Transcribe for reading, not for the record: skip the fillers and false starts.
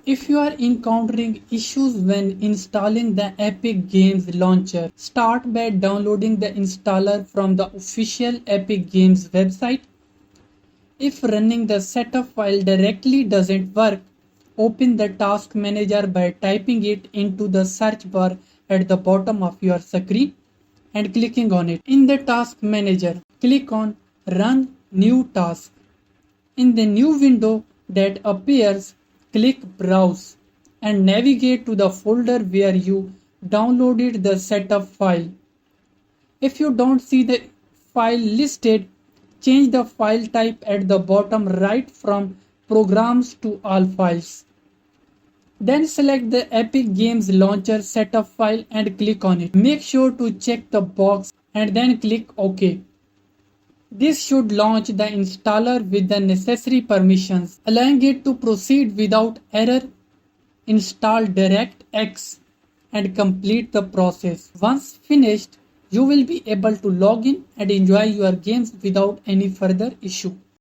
If you are encountering issues when installing the Epic Games launcher, start by downloading the installer from the official Epic Games website. If running the setup file directly doesn't work, open the task manager by typing it into the search bar at the bottom of your screen and clicking on it. In the task manager, click on Run New Task. In the new window that appears, click Browse and navigate to the folder where you downloaded the setup file. If you don't see the file listed, change the file type at the bottom right from Programs to All Files. Then select the Epic Games Launcher setup file and click on it. Make sure to check the box and then click OK. This should launch the installer with the necessary permissions, allowing it to proceed without error. Install DirectX and complete the process. Once finished, you will be able to log in and enjoy your games without any further issue.